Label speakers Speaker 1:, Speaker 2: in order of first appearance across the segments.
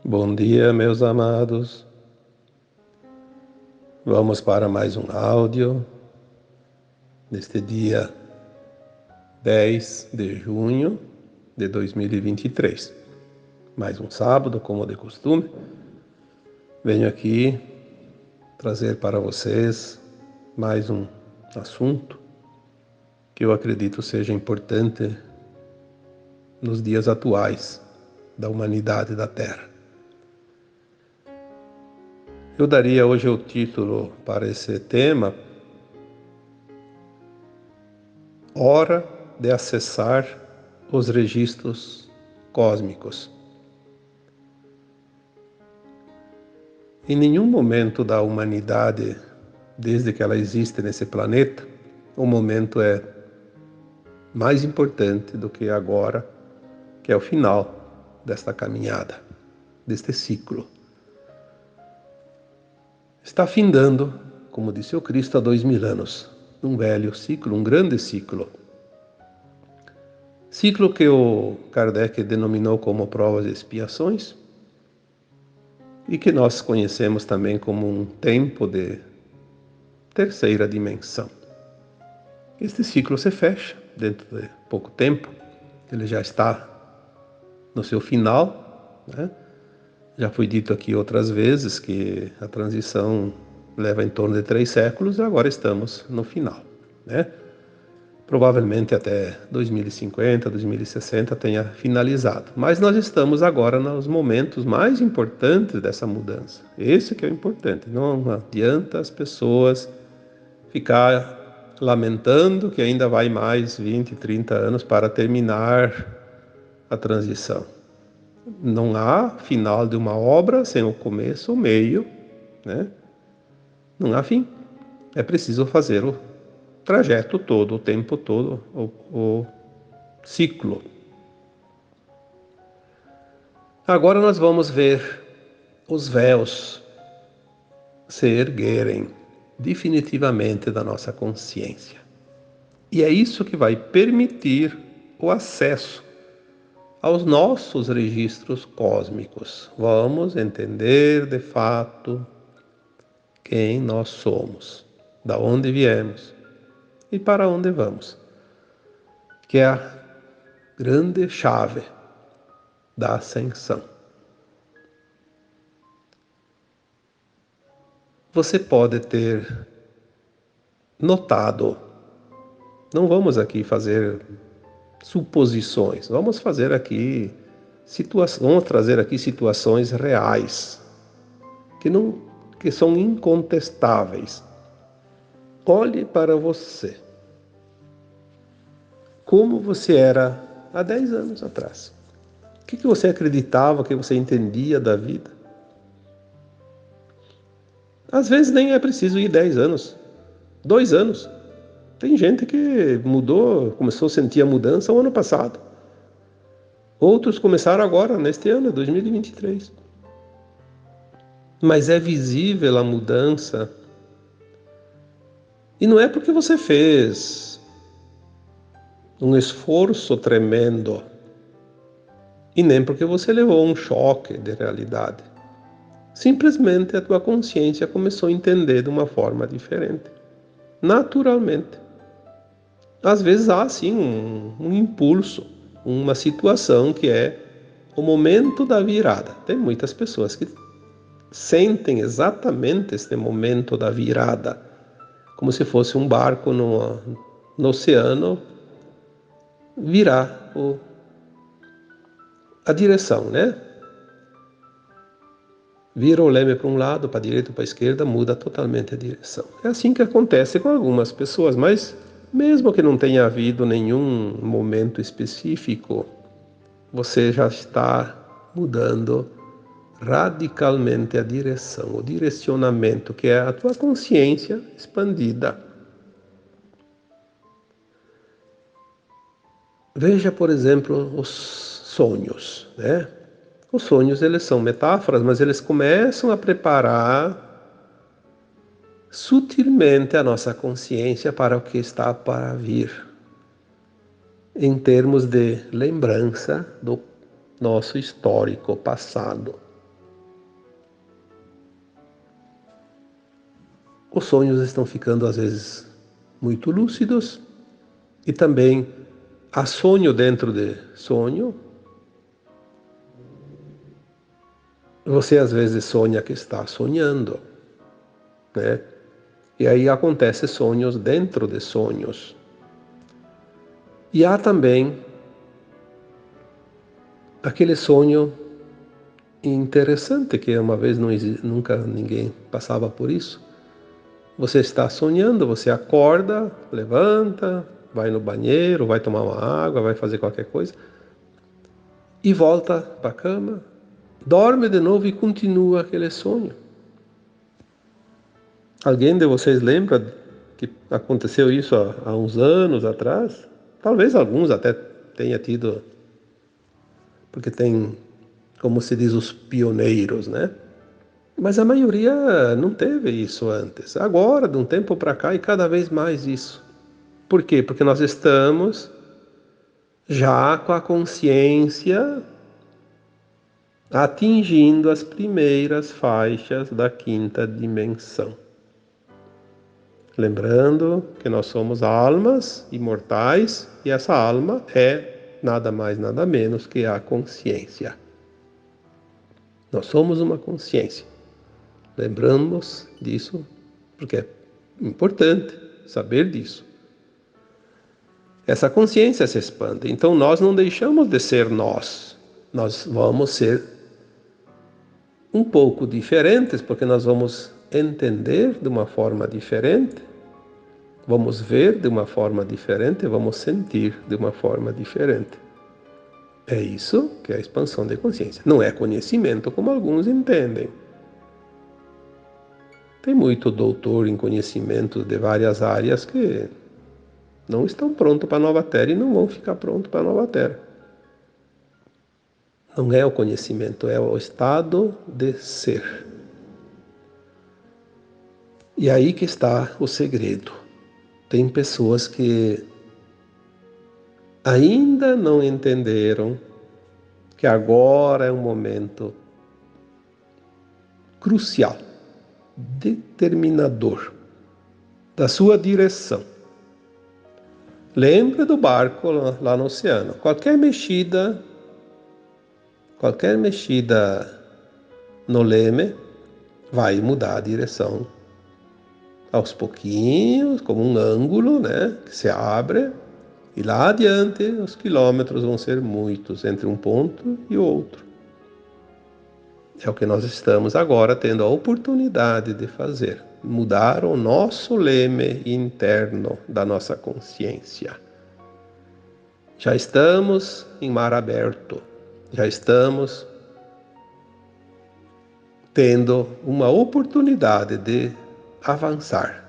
Speaker 1: Bom dia, meus amados. Vamos para mais um áudio neste dia 10 de junho de 2023. Mais um sábado, como de costume. Venho aqui trazer para vocês mais um assunto que eu acredito seja importante nos dias atuais da humanidade da Terra. Eu daria hoje o título para esse tema: Hora de acessar os registros cósmicos. Em nenhum momento da humanidade, desde que ela existe nesse planeta, o momento é mais importante do que agora, que é o final desta caminhada, deste ciclo. Está findando, como disse o Cristo, há 2000 anos, um velho ciclo, um grande ciclo. Ciclo que o Kardec denominou como provas e expiações e que nós conhecemos também como um tempo de terceira dimensão. Este ciclo se fecha dentro de pouco tempo, ele já está no seu final, né? Já foi dito aqui outras vezes que a transição leva em torno de 3 séculos e agora estamos no final, né? Provavelmente até 2050, 2060 tenha finalizado. Mas nós estamos agora nos momentos mais importantes dessa mudança. Esse que é o importante. Não adianta as pessoas ficar lamentando que ainda vai mais 20, 30 anos para terminar a transição. Não há final de uma obra sem o começo, o meio, né? Não há fim. É preciso fazer o trajeto todo, o tempo todo, o ciclo. Agora nós vamos ver os véus se erguerem definitivamente da nossa consciência. E é isso que vai permitir o acesso aos nossos registros cósmicos. Vamos entender de fato quem nós somos, da onde viemos e para onde vamos, que é a grande chave da ascensão. Você pode ter notado, não vamos aqui fazer suposições, vamos fazer aqui vamos trazer aqui situações reais, que são incontestáveis. Olhe para você. Como você era há 10 anos atrás. O que você acreditava, o que você entendia da vida? Às vezes nem é preciso ir 10 anos, 2 anos. Tem gente que mudou, começou a sentir a mudança o ano passado. Outros começaram agora, neste ano, 2023. Mas é visível a mudança. E não é porque você fez um esforço tremendo, e nem porque você levou um choque de realidade. Simplesmente a tua consciência começou a entender de uma forma diferente. Naturalmente. Às vezes há, sim, um impulso, uma situação que é o momento da virada. Tem muitas pessoas que sentem exatamente este momento da virada, como se fosse um barco no oceano virar a direção, né? Vira o leme para um lado, para a direita, para a esquerda, muda totalmente a direção. É assim que acontece com algumas pessoas, mas mesmo que não tenha havido nenhum momento específico, você já está mudando radicalmente a direção, o direcionamento, que é a tua consciência expandida. Veja, por exemplo, os sonhos, né? Os sonhos, eles são metáforas, mas eles começam a preparar sutilmente a nossa consciência para o que está para vir, em termos de lembrança do nosso histórico passado. os sonhos estão ficando às vezes muito lúcidos e também há sonho dentro de sonho. Você às vezes sonha que está sonhando, né? E aí acontece sonhos dentro de sonhos. E há também aquele sonho interessante que uma vez nunca ninguém passava por isso. Você está sonhando, você acorda, levanta, vai no banheiro, vai tomar uma água, vai fazer qualquer coisa e volta para a cama, dorme de novo e continua aquele sonho. Alguém de vocês lembra que aconteceu isso há uns anos atrás? Talvez alguns até tenha tido, porque tem, como se diz, os pioneiros, né? Mas a maioria não teve isso antes. Agora, de um tempo para cá, e cada vez mais isso. Por quê? Porque nós estamos já com a consciência atingindo as primeiras faixas da quinta dimensão. Lembrando que nós somos almas imortais e essa alma é nada mais, nada menos que a consciência. Nós somos uma consciência. Lembramos disso porque é importante saber disso. Essa consciência se expande. Então nós não deixamos de ser nós. Nós vamos ser um pouco diferentes, porque nós vamos entender de uma forma diferente, vamos ver de uma forma diferente, vamos sentir de uma forma diferente. É isso que é a expansão de consciência. Não é conhecimento como alguns entendem. Tem muito doutor em conhecimento de várias áreas que não estão prontos para a nova Terra e não vão ficar prontos para a nova Terra. Não é o conhecimento, é o estado de ser. E aí que está o segredo. Tem pessoas que ainda não entenderam que agora é um momento crucial, determinador da sua direção. Lembre do barco lá no oceano. Qualquer mexida no leme vai mudar a direção aos pouquinhos, como um ângulo, né, que se abre, e lá adiante os quilômetros vão ser muitos entre um ponto e outro. É o que nós estamos agora tendo a oportunidade de fazer, mudar o nosso leme interno da nossa consciência. Já estamos em mar aberto, já estamos tendo uma oportunidade de avançar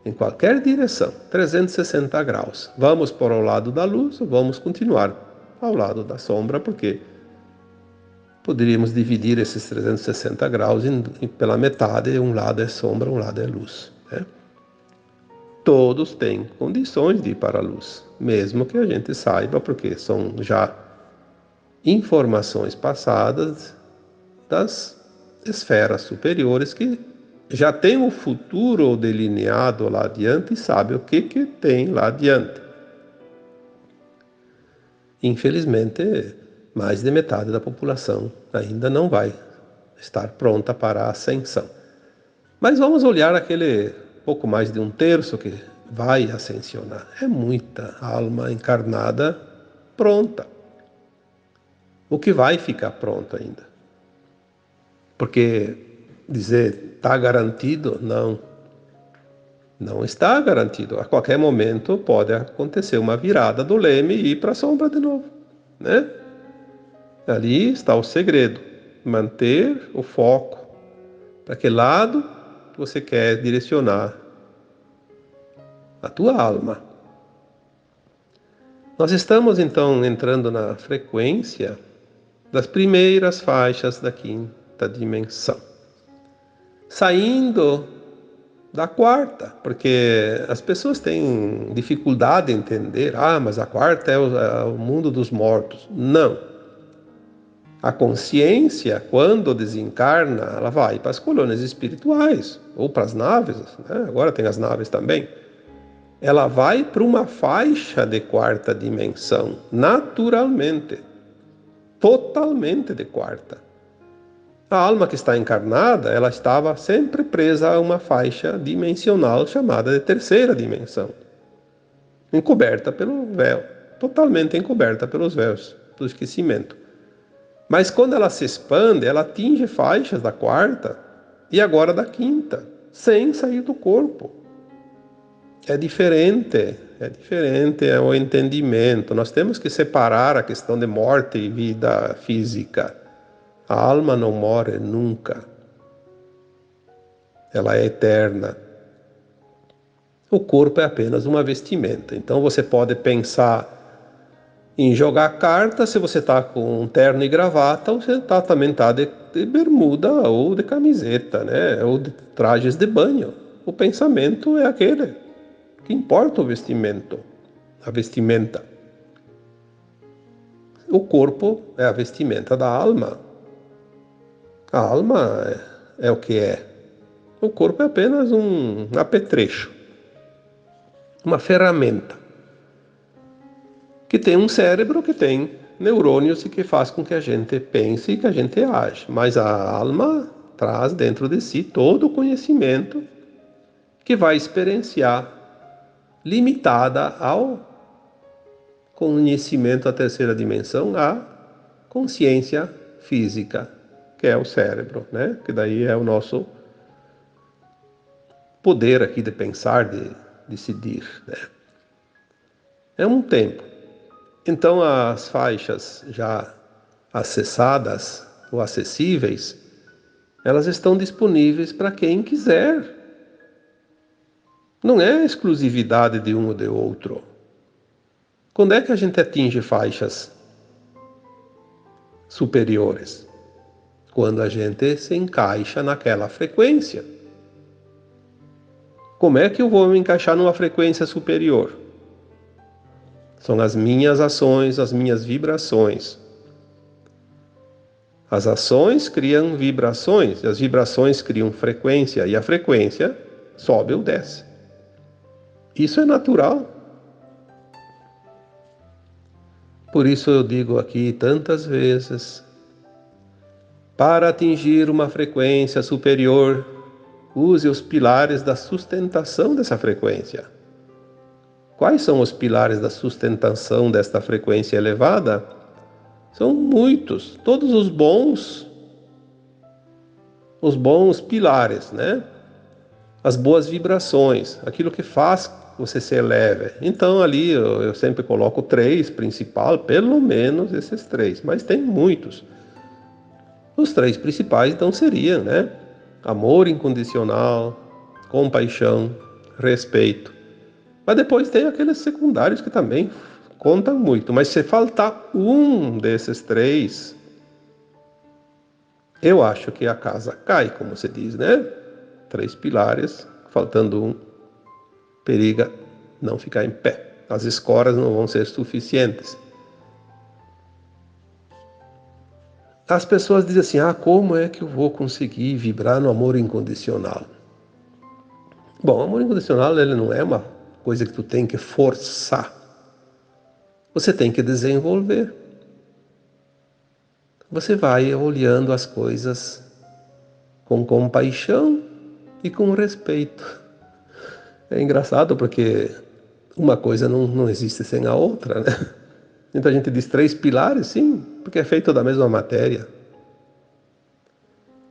Speaker 1: em qualquer direção, 360 graus. Vamos para o lado da luz ou vamos continuar ao lado da sombra, porque poderíamos dividir esses 360 graus pela metade, um lado é sombra, um lado é luz, né? Todos têm condições de ir para a luz, mesmo que a gente saiba, porque são já informações passadas das esferas superiores que já tem o futuro delineado lá adiante e sabe o que tem lá adiante. Infelizmente, mais de metade da população ainda não vai estar pronta para a ascensão. Mas vamos olhar aquele pouco mais de um terço que vai ascensionar. É muita alma encarnada pronta. O que vai ficar pronto ainda? Porque dizer está garantido, não está garantido. A qualquer momento pode acontecer uma virada do leme e ir para a sombra de novo, né? Ali está o segredo, manter o foco para que lado você quer direcionar a tua alma. Nós estamos então entrando na frequência das primeiras faixas da quinta dimensão, saindo da quarta, porque as pessoas têm dificuldade em entender, mas a quarta é o mundo dos mortos. Não. A consciência, quando desencarna, ela vai para as colônias espirituais ou para as naves, né? Agora tem as naves também. Ela vai para uma faixa de quarta dimensão, naturalmente, totalmente de quarta. A alma que está encarnada, ela estava sempre presa a uma faixa dimensional chamada de terceira dimensão, encoberta pelo véu, totalmente encoberta pelos véus do esquecimento. Mas quando ela se expande, ela atinge faixas da quarta e agora da quinta, sem sair do corpo. É diferente, é o entendimento. Nós temos que separar a questão de morte e vida física. A alma não morre nunca. Ela é eterna. O corpo é apenas uma vestimenta. Então você pode pensar em jogar carta, se você está com um terno e gravata, você também está de bermuda ou de camiseta, né? Ou de trajes de banho. O pensamento é aquele. Que importa o vestimento? A vestimenta. O corpo é a vestimenta da alma. A alma é o que é. O corpo é apenas um apetrecho, uma ferramenta, que tem um cérebro, que tem neurônios e que faz com que a gente pense e que a gente age. Mas a alma traz dentro de si todo o conhecimento que vai experienciar, limitada ao conhecimento da terceira dimensão, a consciência física, que é o cérebro, né? Que daí é o nosso poder aqui de pensar, de decidir, né? É um tempo. Então as faixas já acessadas ou acessíveis, elas estão disponíveis para quem quiser. Não é exclusividade de um ou de outro. Quando é que a gente atinge faixas superiores? Quando a gente se encaixa naquela frequência. Como é que eu vou me encaixar numa frequência superior? São as minhas ações, as minhas vibrações. As ações criam vibrações, e as vibrações criam frequência, e a frequência sobe ou desce. Isso é natural. Por isso eu digo aqui tantas vezes, para atingir uma frequência superior, use os pilares da sustentação dessa frequência. Quais são os pilares da sustentação desta frequência elevada? São muitos, todos os bons pilares, né? As boas vibrações, aquilo que faz você se eleve. Então ali eu sempre coloco 3 principal, pelo menos esses 3, mas tem muitos. Os 3 principais então seriam, né? Amor incondicional, compaixão, respeito. Mas depois tem aqueles secundários que também contam muito. Mas se faltar um desses 3, eu acho que a casa cai, como se diz, né? 3 pilares, faltando um, periga não ficar em pé. As escoras não vão ser suficientes. As pessoas dizem assim, como é que eu vou conseguir vibrar no amor incondicional? Bom, o amor incondicional ele não é uma coisa que tu tem que forçar. Você tem que desenvolver. Você vai olhando as coisas com compaixão e com respeito. É engraçado porque uma coisa não existe sem a outra, né? Então a gente diz 3 pilares, sim, porque é feito da mesma matéria.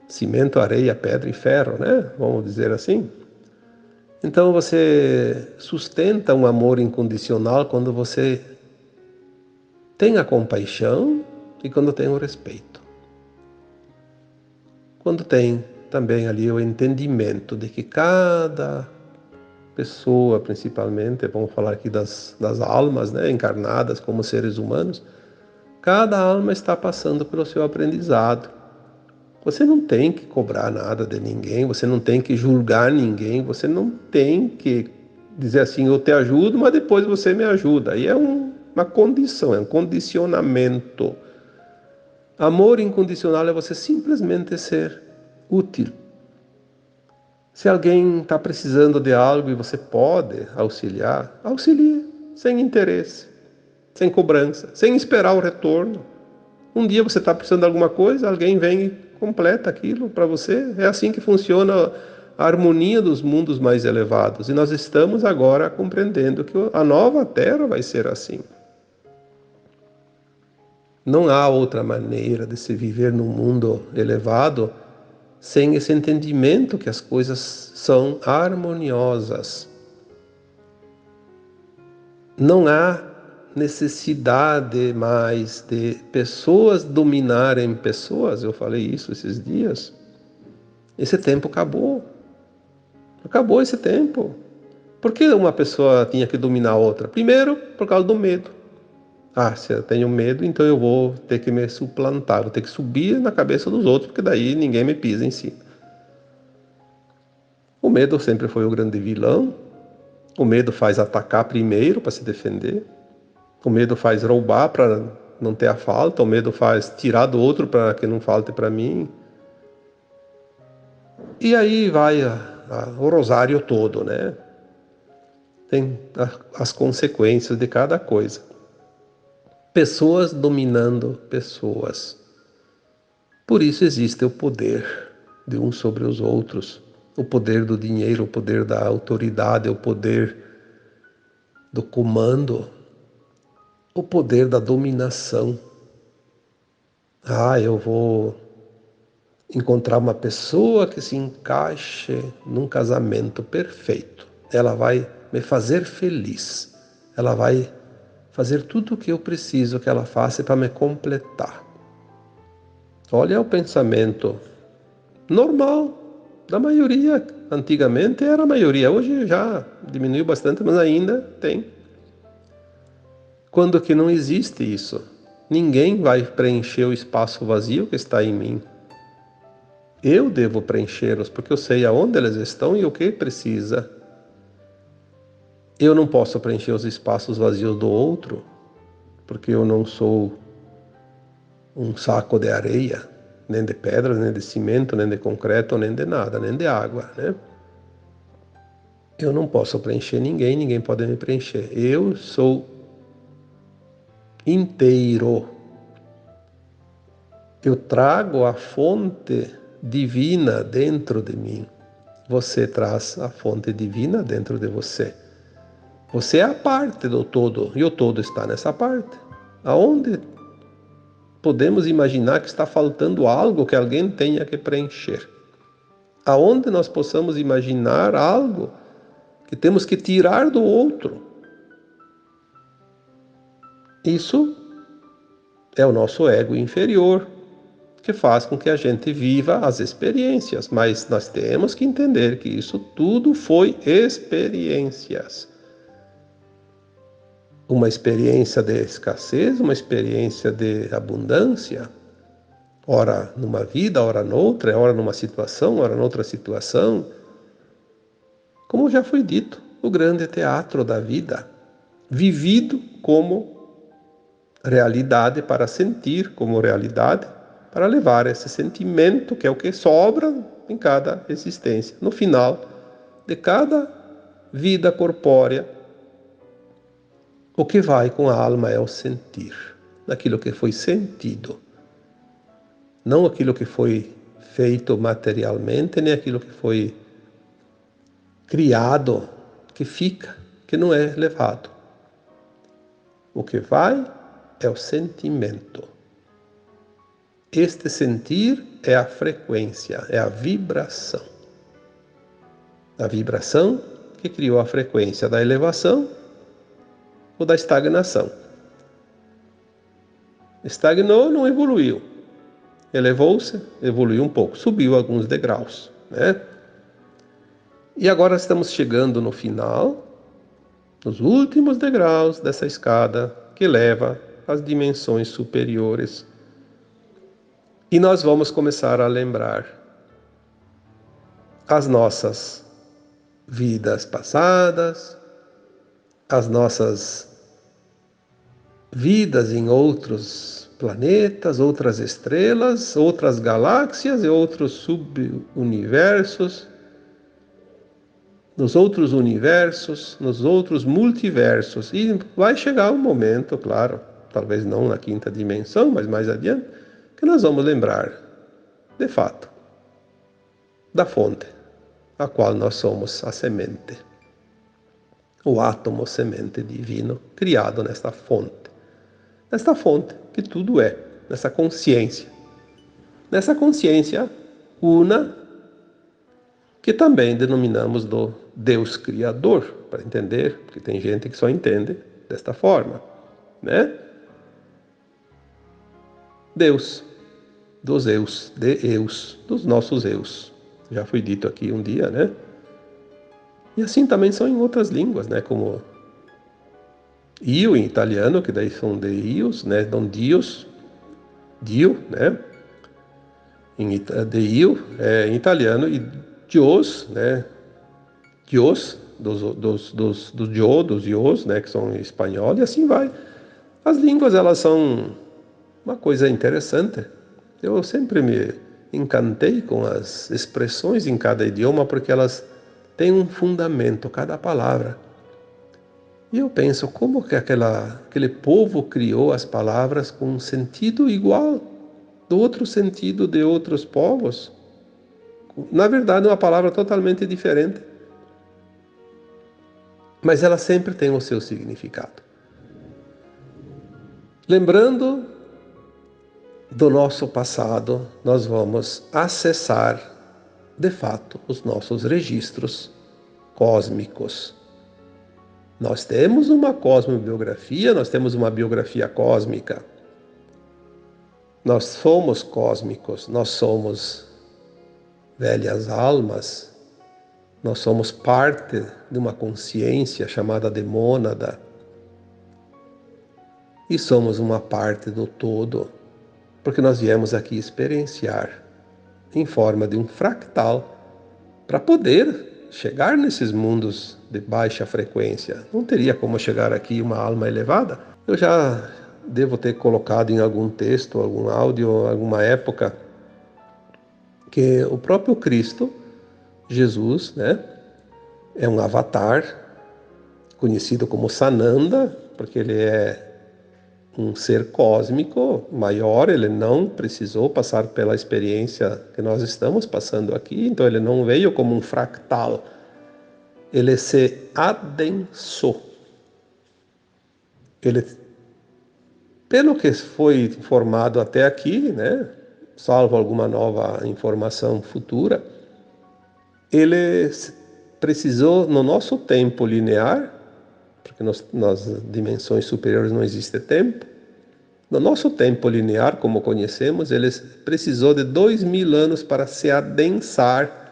Speaker 1: Cimento, areia, pedra e ferro, né? Vamos dizer assim. Então você sustenta um amor incondicional quando você tem a compaixão e quando tem o respeito. Quando tem também ali o entendimento de que cada pessoa, principalmente, vamos falar aqui das almas, né, encarnadas como seres humanos, cada alma está passando pelo seu aprendizado. Você não tem que cobrar nada de ninguém, você não tem que julgar ninguém, você não tem que dizer assim, eu te ajudo, mas depois você me ajuda. Aí é uma condição, é um condicionamento. Amor incondicional é você simplesmente ser útil. Se alguém está precisando de algo e você pode auxiliar, auxilie, sem interesse, sem cobrança, sem esperar o retorno. Um dia você está precisando de alguma coisa, alguém vem e completa aquilo para você. É assim que funciona a harmonia dos mundos mais elevados. E nós estamos agora compreendendo que a nova Terra vai ser assim. Não há outra maneira de se viver num mundo elevado sem esse entendimento que as coisas são harmoniosas. Não há necessidade mais de pessoas dominarem pessoas. Eu falei isso esses dias. Esse tempo acabou. Acabou esse tempo. Por que uma pessoa tinha que dominar a outra? Primeiro, por causa do medo. Ah, se eu tenho medo, então eu vou ter que me suplantar, vou ter que subir na cabeça dos outros, porque daí ninguém me pisa em cima. O medo sempre foi o grande vilão. O medo faz atacar primeiro para se defender. O medo faz roubar para não ter a falta. O medo faz tirar do outro para que não falte para mim. E aí vai o rosário todo, né? Tem as consequências de cada coisa. Pessoas dominando pessoas. Por isso existe o poder de uns sobre os outros. O poder do dinheiro, o poder da autoridade, o poder do comando, o poder da dominação. Ah, eu vou encontrar uma pessoa que se encaixe num casamento perfeito. Ela vai me fazer feliz. Ela vai fazer tudo o que eu preciso que ela faça para me completar. Olha o pensamento normal da maioria. Antigamente era a maioria, hoje já diminuiu bastante, mas ainda tem. Quando que não existe isso? Ninguém vai preencher o espaço vazio que está em mim. Eu devo preenchê-los, porque eu sei aonde eles estão e o que precisa. Eu não posso preencher os espaços vazios do outro, porque eu não sou um saco de areia, nem de pedras, nem de cimento, nem de concreto, nem de nada, nem de água, né? Eu não posso preencher ninguém, ninguém pode me preencher. Eu sou inteiro. Eu trago a fonte divina dentro de mim. Você traz a fonte divina dentro de você. Você é a parte do todo e o todo está nessa parte. Aonde podemos imaginar que está faltando algo que alguém tenha que preencher? Aonde nós possamos imaginar algo que temos que tirar do outro? Isso é o nosso ego inferior, que faz com que a gente viva as experiências, mas nós temos que entender que isso tudo foi experiências. Uma experiência de escassez, uma experiência de abundância, ora numa vida, ora noutra, ora numa situação, ora noutra situação. Como já foi dito, o grande teatro da vida, vivido como realidade para sentir como realidade, para levar esse sentimento, que é o que sobra em cada existência. No final de cada vida corpórea, o que vai com a alma é o sentir, aquilo que foi sentido. Não aquilo que foi feito materialmente, nem aquilo que foi criado, que fica, que não é levado. O que vai é o sentimento. Este sentir é a frequência, é a vibração. A vibração que criou a frequência da elevação ou da estagnação. Estagnou, não evoluiu. Elevou-se, evoluiu um pouco, subiu alguns degraus, né? E agora estamos chegando no final, nos últimos degraus dessa escada que leva às dimensões superiores. E nós vamos começar a lembrar as nossas vidas passadas, as nossas vidas em outros planetas, outras estrelas, outras galáxias e outros subuniversos, nos outros universos, nos outros multiversos. E vai chegar um momento, claro, talvez não na quinta dimensão, mas mais adiante, que nós vamos lembrar, de fato, da fonte, a qual nós somos a semente, o átomo semente divino criado nesta fonte que tudo é, nessa consciência una, que também denominamos do Deus Criador, para entender, porque tem gente que só entende desta forma, né? Deus, dos eus, dos nossos eus. Já foi dito aqui um dia, né? E assim também são em outras línguas, né? Como io em italiano, que daí são deios, né? Então Dio, né? Dio em italiano, e Dios, né? Dios, dos Dio, dos Dios, né? Que são em espanhol, e assim vai. As línguas, elas são uma coisa interessante. Eu sempre me encantei com as expressões em cada idioma, porque elas têm um fundamento, cada palavra. E eu penso, como que aquele povo criou as palavras com um sentido igual do outro sentido de outros povos? Na verdade, é uma palavra totalmente diferente, mas ela sempre tem o seu significado. Lembrando do nosso passado, nós vamos acessar, de fato, os nossos registros cósmicos. Nós temos uma cosmobiografia, nós temos uma biografia cósmica. Nós somos cósmicos, nós somos velhas almas, nós somos parte de uma consciência chamada de mônada e somos uma parte do todo, porque nós viemos aqui experienciar em forma de um fractal para poder chegar nesses mundos de baixa frequência. Não teria como chegar aqui uma alma elevada. Eu já devo ter colocado em algum texto, algum áudio, alguma época, que o próprio Cristo, Jesus, né, é um avatar, conhecido como Sananda, porque ele é um ser cósmico maior, ele não precisou passar pela experiência que nós estamos passando aqui, então ele não veio como um fractal, ele se adensou. Ele, pelo que foi informado até aqui, né, salvo alguma nova informação futura, ele precisou, no nosso tempo linear, porque nas dimensões superiores não existe tempo, no nosso tempo linear, como conhecemos, ele precisou de 2000 anos para se adensar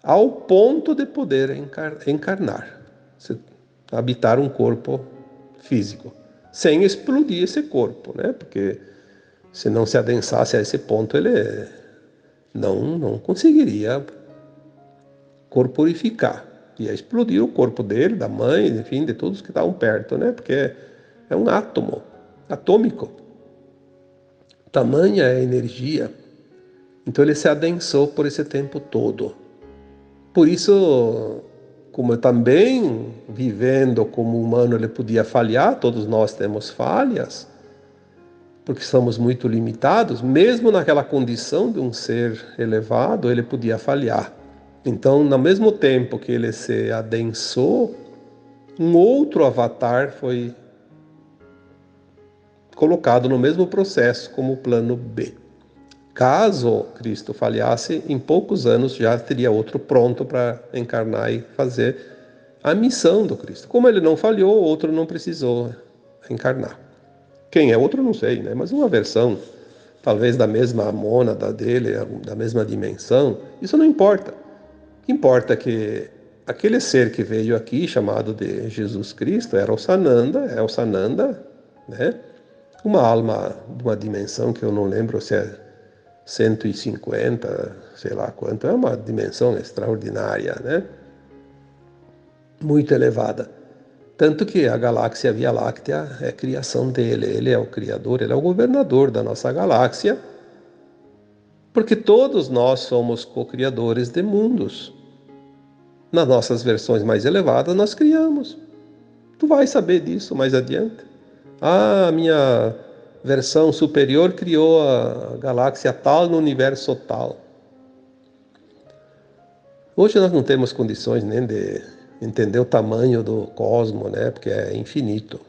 Speaker 1: ao ponto de poder encarnar, habitar um corpo físico, sem explodir esse corpo, né? Porque se não se adensasse a esse ponto, ele não conseguiria corporificar. Ia explodir o corpo dele, da mãe, enfim, de todos que estavam perto, né? Porque é um átomo atômico. Tamanha é a energia. Então ele se adensou por esse tempo todo. Por isso, como também vivendo como humano ele podia falhar, todos nós temos falhas, porque somos muito limitados, mesmo naquela condição de um ser elevado, ele podia falhar. Então, no mesmo tempo que ele se adensou, um outro avatar foi colocado no mesmo processo como plano B. Caso Cristo falhasse, em poucos anos já teria outro pronto para encarnar e fazer a missão do Cristo. Como ele não falhou, outro não precisou encarnar. Quem é outro, não sei, né? Mas uma versão, talvez da mesma mônada dele, da mesma dimensão, isso não importa. O que importa é que aquele ser que veio aqui, chamado de Jesus Cristo, era o Sananda, é o Sananda, né? Uma alma de uma dimensão que eu não lembro se é 150, sei lá quanto, é uma dimensão extraordinária, né? Muito elevada. Tanto que a galáxia Via Láctea é criação dele, ele é o criador, ele é o governador da nossa galáxia, porque todos nós somos co-criadores de mundos. Nas nossas versões mais elevadas, nós criamos. Tu vai saber disso mais adiante. Ah, a minha versão superior criou a galáxia tal no universo tal. Hoje nós não temos condições nem de entender o tamanho do cosmos, né? Porque é infinito.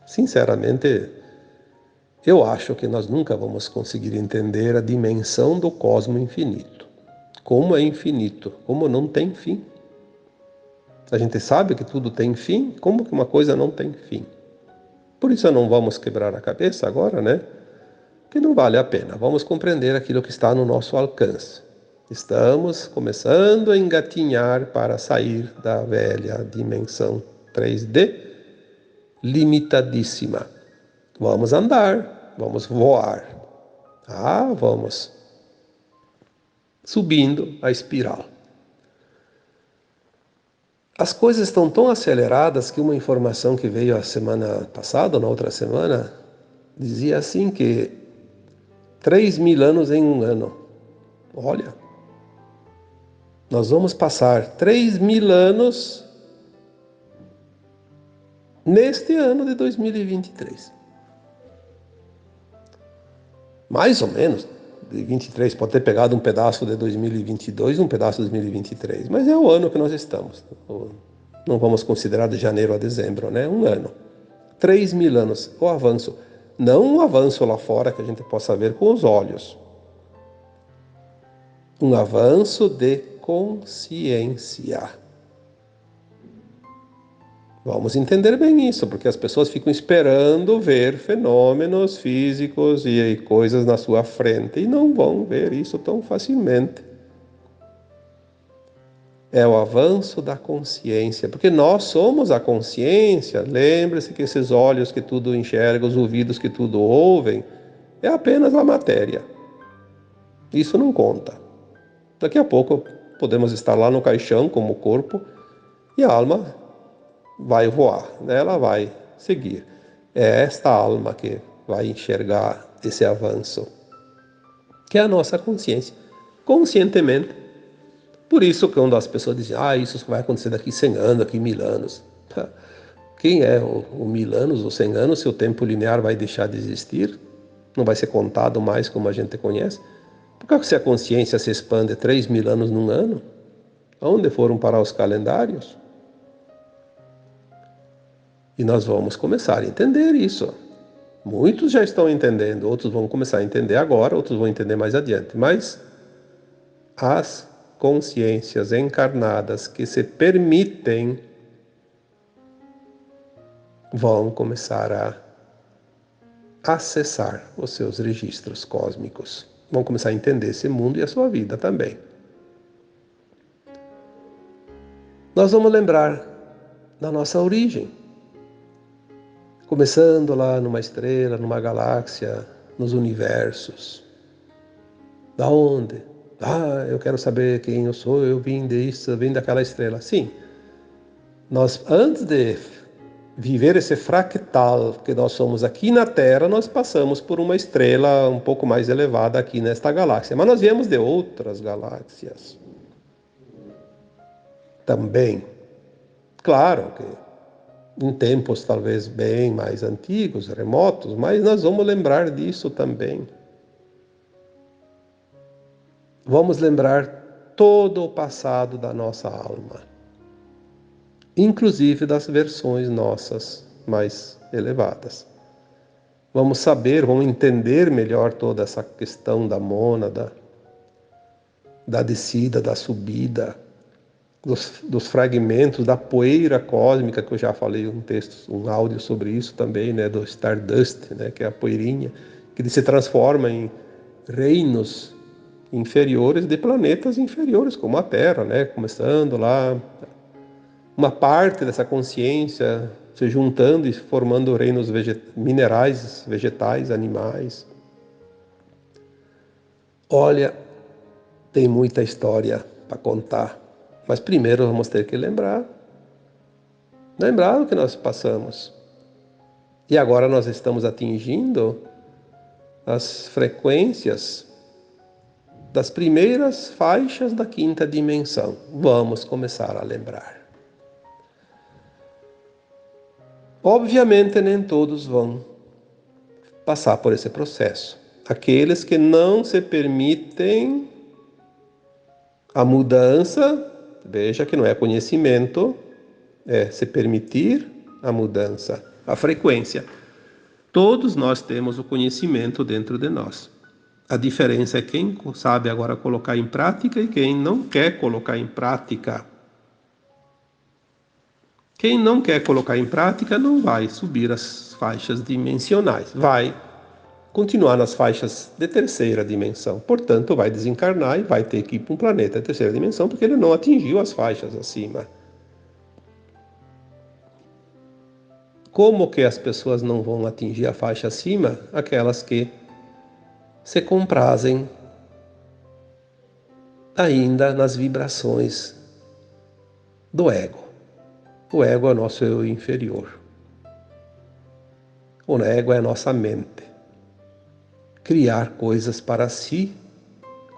Speaker 1: Sinceramente, eu acho que nós nunca vamos conseguir entender a dimensão do cosmos infinito. Como é infinito, como não tem fim. A gente sabe que tudo tem fim, como que uma coisa não tem fim? Por isso não vamos quebrar a cabeça agora, né? Que não vale a pena. Vamos compreender aquilo que está no nosso alcance. Estamos começando a engatinhar para sair da velha dimensão 3D limitadíssima. Vamos andar, vamos voar. Vamos subindo a espiral. As coisas estão tão aceleradas que uma informação que veio a semana passada, ou na outra semana, dizia assim que 3.000 anos em um ano. Olha, nós vamos passar 3.000 anos neste ano de 2023. Mais ou menos, de 23, pode ter pegado um pedaço de 2022 e um pedaço de 2023, mas é o ano que nós estamos. Não vamos considerar de janeiro a dezembro, né? Um ano. 3.000 anos, o avanço. Não um avanço lá fora que a gente possa ver com os olhos. Um avanço de consciência. Vamos entender bem isso, porque as pessoas ficam esperando ver fenômenos físicos e coisas na sua frente e não vão ver isso tão facilmente. É o avanço da consciência, porque nós somos a consciência. Lembre-se que esses olhos que tudo enxergam, os ouvidos que tudo ouvem, é apenas a matéria. Isso não conta. Daqui a pouco podemos estar lá no caixão como corpo e a alma vai voar, né? Ela vai seguir. É esta alma que vai enxergar esse avanço, que é a nossa consciência, conscientemente. Por isso, quando as pessoas dizem, isso vai acontecer daqui 100 anos, daqui 1.000 anos. Quem é o 1.000 anos ou 100 anos, se o tempo linear vai deixar de existir? Não vai ser contado mais como a gente conhece? Por que se a consciência se expande 3.000 anos num ano? Onde foram parar os calendários? E nós vamos começar a entender isso. Muitos já estão entendendo, outros vão começar a entender agora, outros vão entender mais adiante. Mas as consciências encarnadas que se permitem vão começar a acessar os seus registros cósmicos. Vão começar a entender esse mundo e a sua vida também. Nós vamos lembrar da nossa origem. Começando lá numa estrela, numa galáxia, nos universos. Da onde? Eu quero saber quem eu sou, eu vim disso, eu vim daquela estrela. Sim, nós antes de viver esse fractal que nós somos aqui na Terra, nós passamos por uma estrela um pouco mais elevada aqui nesta galáxia. Mas nós viemos de outras galáxias também. Claro que em tempos talvez bem mais antigos, remotos, mas nós vamos lembrar disso também. Vamos lembrar todo o passado da nossa alma, inclusive das versões nossas mais elevadas. Vamos saber, vamos entender melhor toda essa questão da mônada, da descida, da subida, dos fragmentos, da poeira cósmica, que eu já falei um texto, um áudio sobre isso também, né, do Stardust, né, que é a poeirinha, que se transforma em reinos inferiores de planetas inferiores, como a Terra, né, começando lá, uma parte dessa consciência se juntando e formando reinos minerais, vegetais, animais. Olha, tem muita história para contar. Mas primeiro vamos ter que lembrar Lembrar o que nós passamos. E agora nós estamos atingindo as frequências das primeiras faixas da quinta dimensão. Vamos começar a lembrar. Obviamente, nem todos vão passar por esse processo. Aqueles que não se permitem a mudança, veja que não é conhecimento, é se permitir a mudança, a frequência. Todos nós temos o conhecimento dentro de nós. A diferença é quem sabe agora colocar em prática e quem não quer colocar em prática. Quem não quer colocar em prática não vai subir as faixas dimensionais, vai continuar nas faixas de terceira dimensão. Portanto, vai desencarnar e vai ter que ir para um planeta de terceira dimensão porque ele não atingiu as faixas acima. Como que as pessoas não vão atingir a faixa acima? Aquelas que se comprazem ainda nas vibrações do ego. O ego é o nosso eu inferior. O ego é a nossa mente. Criar coisas para si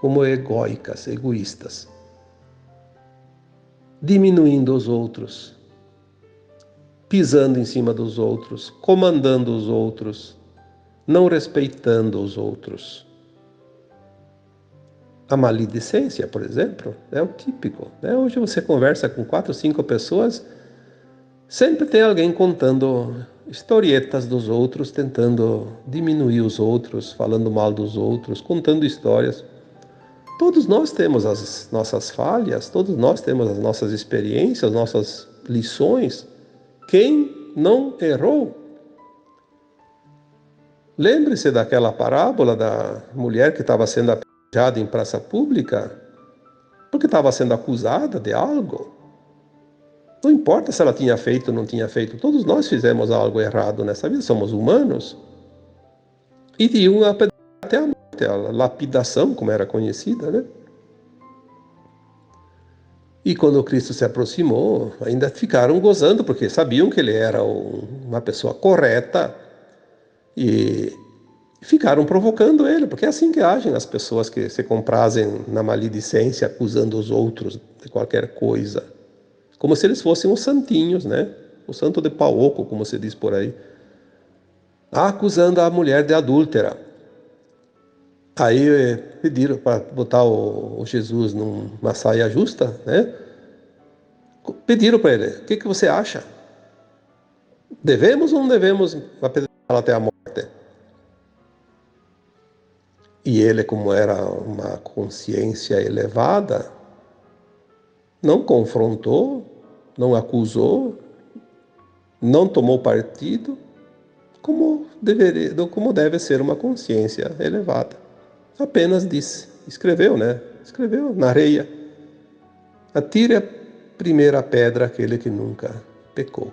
Speaker 1: como egóicas, egoístas. Diminuindo os outros. Pisando em cima dos outros. Comandando os outros. Não respeitando os outros. A maledicência, por exemplo, é o típico. Hoje você conversa com 4 ou 5 pessoas, sempre tem alguém contando historietas dos outros, tentando diminuir os outros, falando mal dos outros, contando histórias. Todos nós temos as nossas falhas, todos nós temos as nossas experiências, nossas lições. Quem não errou? Lembre-se daquela parábola da mulher que estava sendo apedrejada em praça pública porque estava sendo acusada de algo. Não importa se ela tinha feito ou não tinha feito, todos nós fizemos algo errado nessa vida, somos humanos. E iam apedrejar até a morte, a lapidação, como era conhecida, né? E quando Cristo se aproximou, ainda ficaram gozando, porque sabiam que ele era uma pessoa correta e ficaram provocando ele, porque é assim que agem as pessoas que se comprazem na maledicência, acusando os outros de qualquer coisa. Como se eles fossem os santinhos, né? O santo de pau oco, como se diz por aí. Acusando a mulher de adúltera. Aí pediram para botar o Jesus numa saia justa, né? Pediram para ele, o que você acha? Devemos ou não devemos apedrejá-la até a morte? E ele, como era uma consciência elevada, não confrontou, não acusou, não tomou partido, como deve ser uma consciência elevada. Apenas disse, escreveu, né? Escreveu na areia. Atire a primeira pedra aquele que nunca pecou.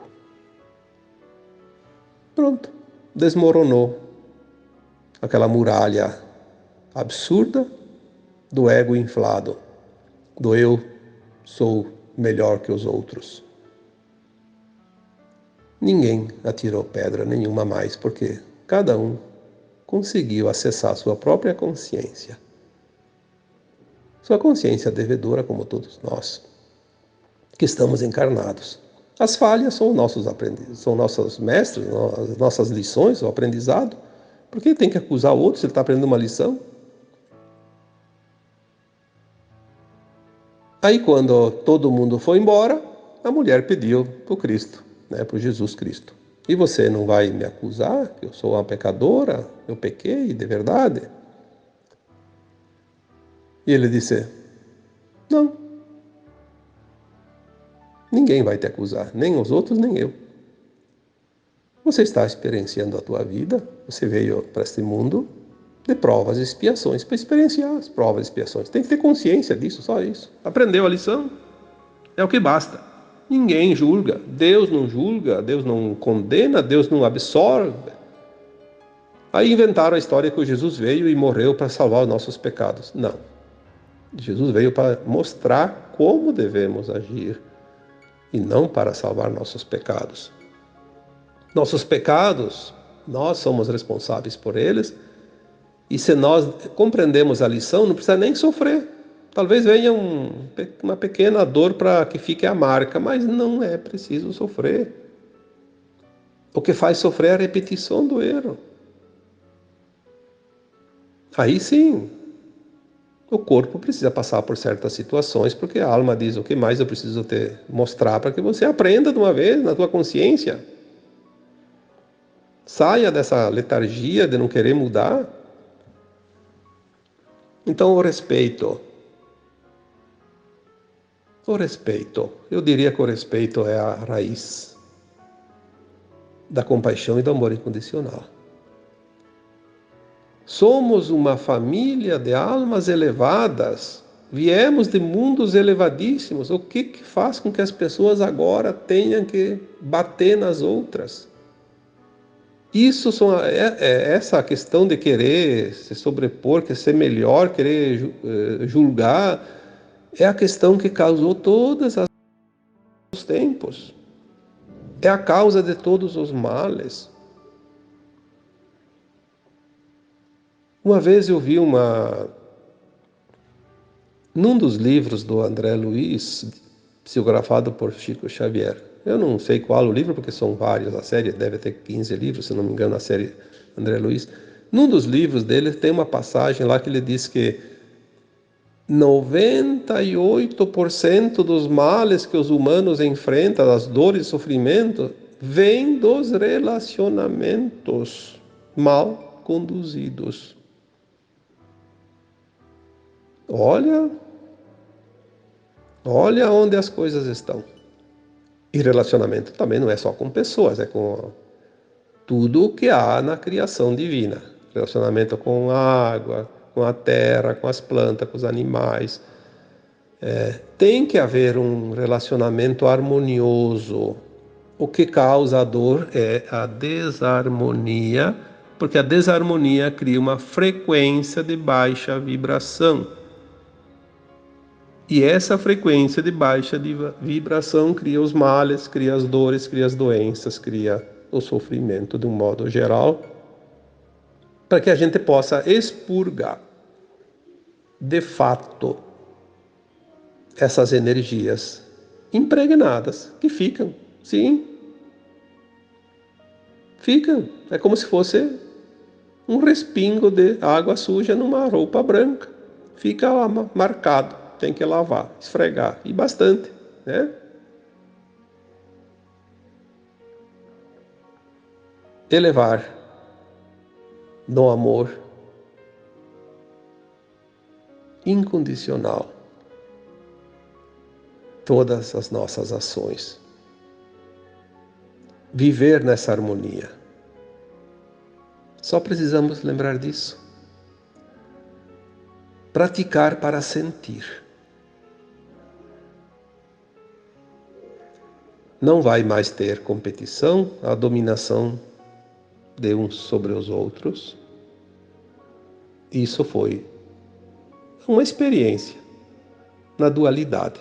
Speaker 1: Pronto, desmoronou aquela muralha absurda do ego inflado, do eu sou melhor que os outros. Ninguém atirou pedra nenhuma mais, porque cada um conseguiu acessar sua própria consciência. Sua consciência devedora, como todos nós, que estamos encarnados. As falhas são nossos aprendizes, são nossos mestres, as nossas lições, o aprendizado. Por que tem que acusar o outro se ele está aprendendo uma lição? Aí, quando todo mundo foi embora, a mulher pediu para o Cristo, né, para o Jesus Cristo. E você não vai me acusar que eu sou uma pecadora? Eu pequei de verdade? E ele disse, não. Ninguém vai te acusar, nem os outros, nem eu. Você está experienciando a tua vida, você veio para este mundo de provas e expiações, para experienciar as provas e expiações. Tem que ter consciência disso, só isso. Aprendeu a lição? É o que basta. Ninguém julga, Deus não condena, Deus não absorve. Aí inventaram a história que o Jesus veio e morreu para salvar os nossos pecados. Não. Jesus veio para mostrar como devemos agir. e não para salvar nossos pecados. Nossos pecados, nós somos responsáveis por eles, e se nós compreendemos a lição, não precisa nem sofrer. Talvez venha uma pequena dor para que fique a marca, mas não é preciso sofrer. O que faz sofrer é a repetição do erro. Aí sim, o corpo precisa passar por certas situações, porque a alma diz: o que mais eu preciso te mostrar para que você aprenda de uma vez na tua consciência? Saia dessa letargia de não querer mudar. Então, eu diria que o respeito é a raiz da compaixão e do amor incondicional. Somos uma família de almas elevadas, viemos de mundos elevadíssimos. O que faz com que as pessoas agora tenham que bater nas outras? Isso é essa questão de querer se sobrepor, querer ser melhor, querer julgar, é a questão que causou todos os tempos. É a causa de todos os males. Uma vez eu vi num dos livros do André Luiz, psicografado por Chico Xavier. Eu não sei qual o livro, porque são vários, a série deve ter 15 livros, se não me engano, a série André Luiz. Num dos livros dele tem uma passagem lá que ele diz que 98% dos males que os humanos enfrentam, as dores e sofrimento, vêm dos relacionamentos mal conduzidos. Olha onde as coisas estão. E relacionamento também não é só com pessoas, é com tudo o que há na criação divina. Relacionamento com a água, com a terra, com as plantas, com os animais. Tem que haver um relacionamento harmonioso. O que causa a dor é a desarmonia, porque a desarmonia cria uma frequência de baixa vibração. E essa frequência de baixa vibração cria os males, cria as dores, cria as doenças, cria o sofrimento de um modo geral, para que a gente possa expurgar, de fato, essas energias impregnadas que ficam, sim, ficam. É como se fosse um respingo de água suja numa roupa branca. Fica lá marcado, tem que lavar, esfregar, e bastante, né? Elevar no amor incondicional todas as nossas ações. Viver nessa harmonia. Só precisamos lembrar disso. Praticar para sentir. Não vai mais ter competição, a dominação de uns sobre os outros. Isso foi uma experiência na dualidade,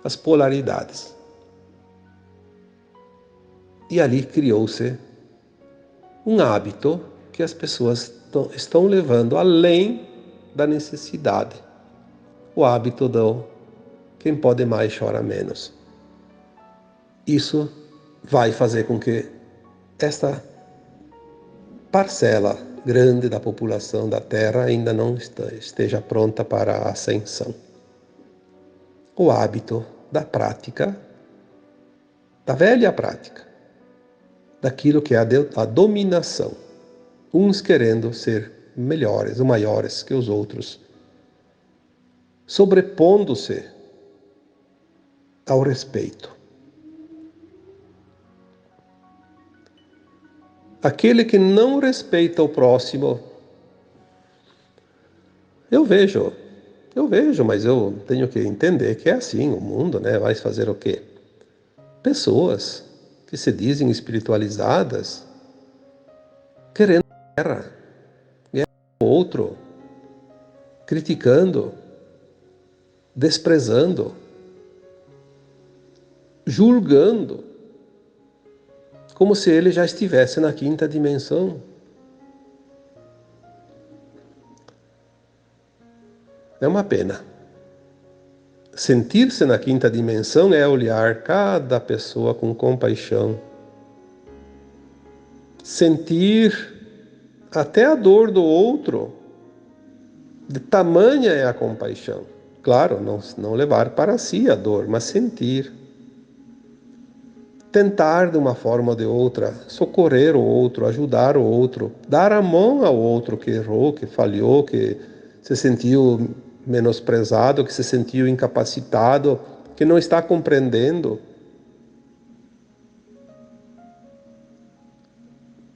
Speaker 1: as polaridades. E ali criou-se um hábito que as pessoas estão levando além da necessidade. O hábito do quem pode mais chora menos. Isso vai fazer com que esta parcela grande da população da Terra ainda não esteja pronta para a ascensão. O hábito da prática, da velha prática, daquilo que é a dominação, uns querendo ser melhores ou maiores que os outros, sobrepondo-se ao respeito. Aquele que não respeita o próximo, eu vejo, mas eu tenho que entender que é assim o mundo, né? Vai fazer o quê? Pessoas que se dizem espiritualizadas, querendo guerra o outro, criticando, desprezando. julgando, como se ele já estivesse na quinta dimensão. É uma pena. Sentir-se na quinta dimensão é olhar cada pessoa com compaixão. Sentir até a dor do outro. De tamanha é a compaixão. Claro, não levar para si a dor, mas sentir. Tentar de uma forma ou de outra socorrer o outro, ajudar o outro, dar a mão ao outro que errou, que falhou, que se sentiu menosprezado, que se sentiu incapacitado, que não está compreendendo.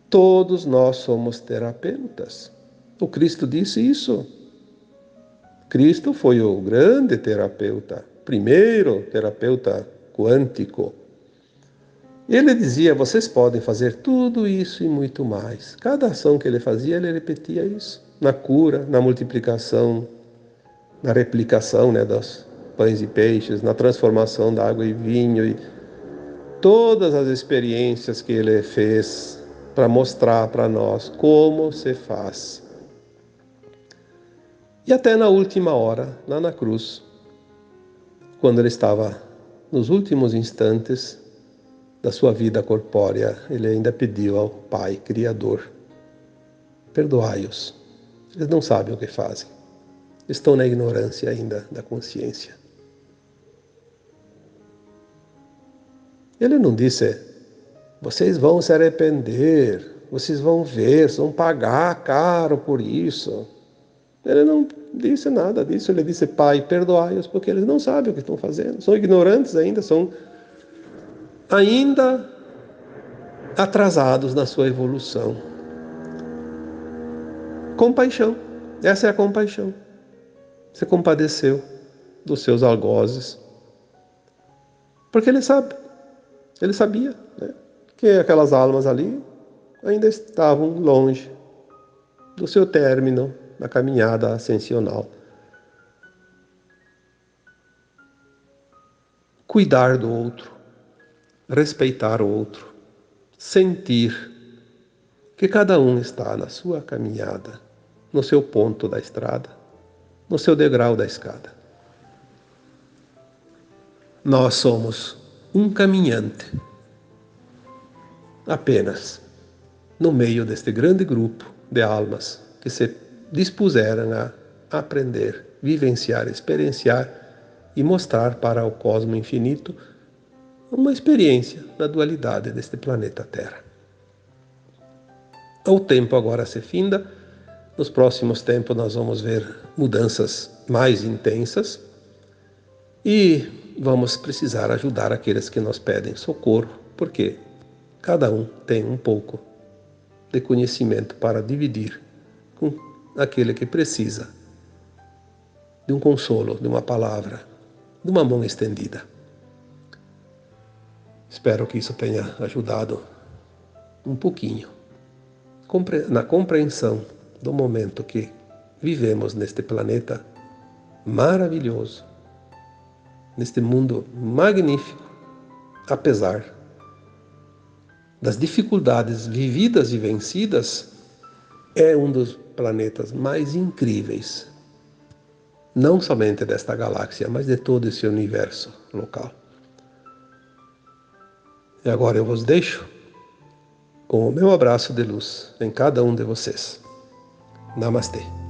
Speaker 1: Todos nós somos terapeutas. O Cristo disse isso. Cristo foi o grande terapeuta, primeiro terapeuta quântico. Ele dizia, vocês podem fazer tudo isso e muito mais. Cada ação que ele fazia, ele repetia isso. Na cura, na multiplicação, na replicação, dos pães e peixes, na transformação da água em vinho. E todas as experiências que ele fez para mostrar para nós como se faz. E até na última hora, lá na cruz, quando ele estava nos últimos instantes da sua vida corpórea, ele ainda pediu ao Pai Criador, perdoai-os, eles não sabem o que fazem, estão na ignorância ainda da consciência. Ele não disse, vocês vão se arrepender, vocês vão ver, vão pagar caro por isso. Ele não disse nada disso, ele disse, Pai, perdoai-os, porque eles não sabem o que estão fazendo, são ignorantes ainda, são ainda atrasados na sua evolução. Compaixão, essa é a compaixão. Se compadeceu dos seus algozes, porque ele sabia, que aquelas almas ali ainda estavam longe do seu término na caminhada ascensional. Cuidar do outro, respeitar o outro, sentir que cada um está na sua caminhada, no seu ponto da estrada, no seu degrau da escada. Nós somos um caminhante, apenas no meio deste grande grupo de almas que se dispuseram a aprender, vivenciar, experienciar e mostrar para o cosmo infinito uma experiência da dualidade deste planeta Terra. O tempo agora se finda, nos próximos tempos nós vamos ver mudanças mais intensas e vamos precisar ajudar aqueles que nos pedem socorro, porque cada um tem um pouco de conhecimento para dividir com aquele que precisa de um consolo, de uma palavra, de uma mão estendida. Espero que isso tenha ajudado um pouquinho na compreensão do momento que vivemos neste planeta maravilhoso, neste mundo magnífico, apesar das dificuldades vividas e vencidas, é um dos planetas mais incríveis, não somente desta galáxia, mas de todo esse universo local. E agora eu vos deixo com o meu abraço de luz em cada um de vocês. Namastê.